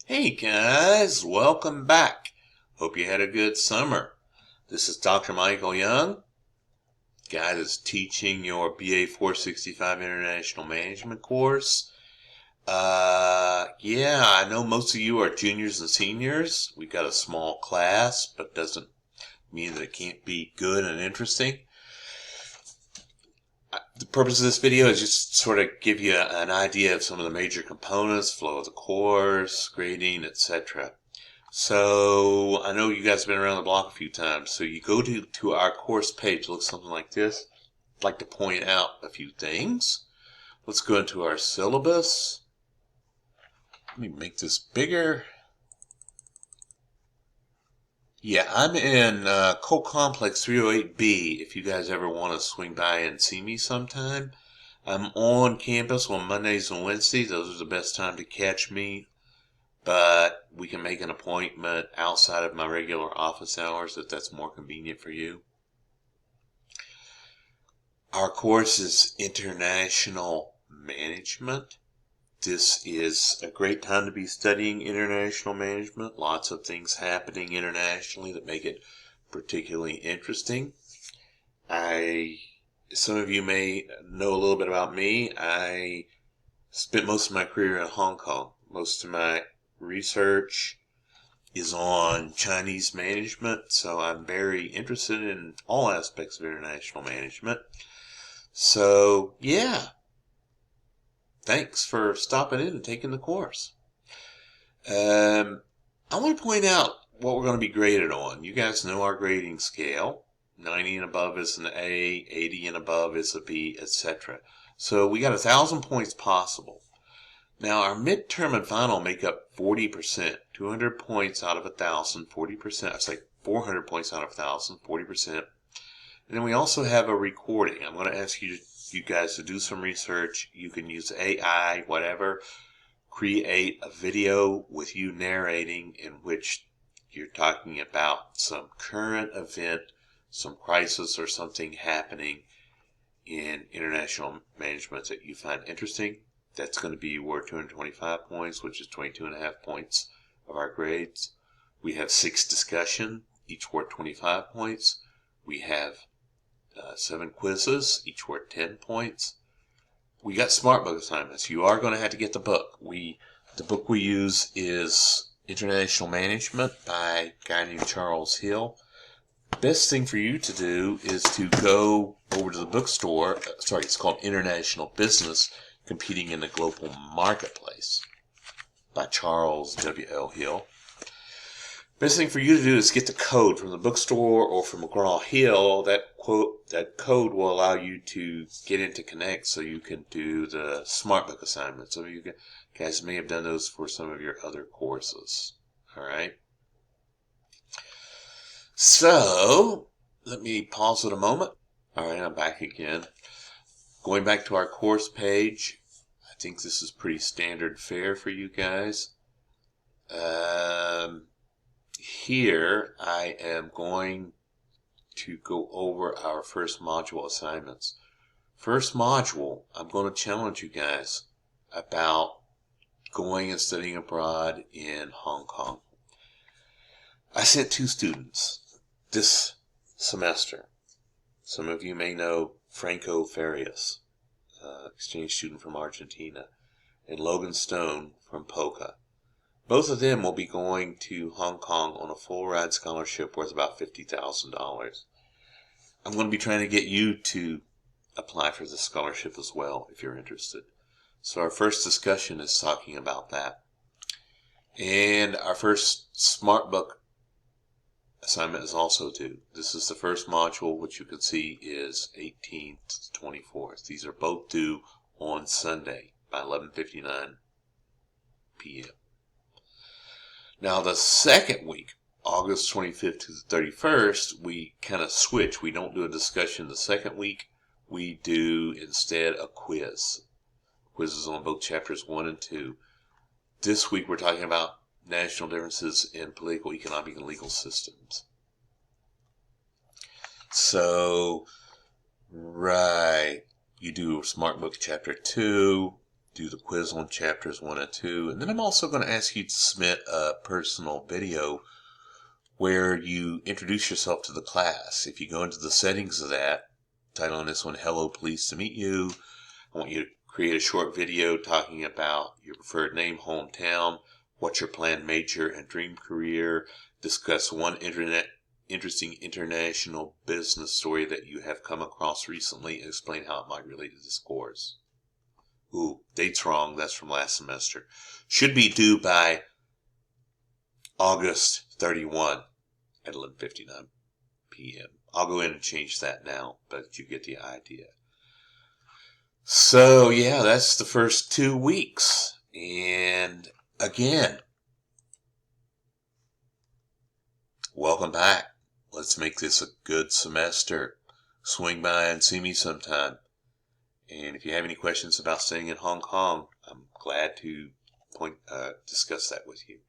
Hey guys, welcome back. Hope you had a good summer. This is Dr. Michael Young, guy that's teaching your BA465 International Management course. I know most of you are juniors and seniors. We've got a small class, but doesn't mean that it can't be good and interesting. The purpose of this video is just sort of give you an idea of some of the major components, flow of the course, grading, etc. So I know you guys have been around the block a few times. So you go to our course page, it looks something like this. I'd like to point out a few things. Let's go into our syllabus. Let me make this bigger. Yeah, I'm in Coal Complex 308B if you guys ever want to swing by and see me sometime. I'm on campus on Mondays and Wednesdays. Those are the best time to catch me. But we can make an appointment outside of my regular office hours if that's more convenient for you. Our course is International Management. This is a great time to be studying international management. Lots of things happening internationally that make it particularly interesting. Some of you may know a little bit about me. I spent most of my career in Hong Kong. Most of my research is on Chinese management, so I'm very interested in all aspects of international management. So, yeah. Thanks for stopping in and taking the course. I want to point out what we're going to be graded on. You guys know our grading scale. 90 and above is an A, 80 and above is a B, etc. So we got 1,000 points possible. Now our midterm and final make up 40%. 200 points out of 1,000, 40%. I say 400 points out of 1,000, 40%. And then we also have a recording. I'm going to ask you guys to do some research. You can use AI, whatever. Create a video with you narrating in which you're talking about some current event, some crisis or something happening in international management that you find interesting. That's going to be worth 225 points, which is 22.5 points of our grades. We have 6 discussion, each worth 25 points. We have 7 quizzes, each worth 10 points. We got smart book assignments. You are going to have to get the book. The book we use is International Management by a guy named Charles Hill. Best thing for you to do is to go over to the bookstore. It's called International Business, Competing in the Global Marketplace by Charles W.L. Hill. Best thing for you to do is get the code from the bookstore or from McGraw-Hill. That code will allow you to get into Connect so you can do the smart book assignment. Some of you guys may have done those for some of your other courses. All right. So let me pause it a moment. All right, I'm back again. Going back to our course page. I think this is pretty standard fare for you guys. Here I am going to go over our first module assignments. First module, I'm going to challenge you guys about going and studying abroad in Hong Kong. I sent 2 students this semester. Some of you may know Franco Farias, exchange student from Argentina, and Logan Stone from POCA. Both of them will be going to Hong Kong on a full ride scholarship worth about $50,000. I'm going to be trying to get you to apply for the scholarship as well if you're interested. So our first discussion is talking about that. And our first smart book assignment is also due. This is the first module, which you can see is 18th to 24th. These are both due on Sunday by 11:59 p.m. Now the second week, August 25th to the 31st, we kind of switch. We don't do a discussion the second week. We do instead a quiz. Quizzes on both chapters 1 and 2. This week we're talking about national differences in political, economic, and legal systems. So, right, you do Smart Book Chapter 2, do the quiz on chapters 1 and 2. And then I'm also going to ask you to submit a personal video where you introduce yourself to the class. If you go into the settings of that, title on this one, Hello, Pleased to Meet You. I want you to create a short video talking about your preferred name, hometown, what's your planned major and dream career, discuss one interesting international business story that you have come across recently, and explain how it might relate to this course. Ooh, date's wrong. That's from last semester. Should be due by August 31 at 11:59 p.m. I'll go in and change that now, but you get the idea. So, yeah, that's the first 2 weeks. And again, welcome back. Let's make this a good semester. Swing by and see me sometime. And if you have any questions about staying in Hong Kong, I'm glad to discuss that with you.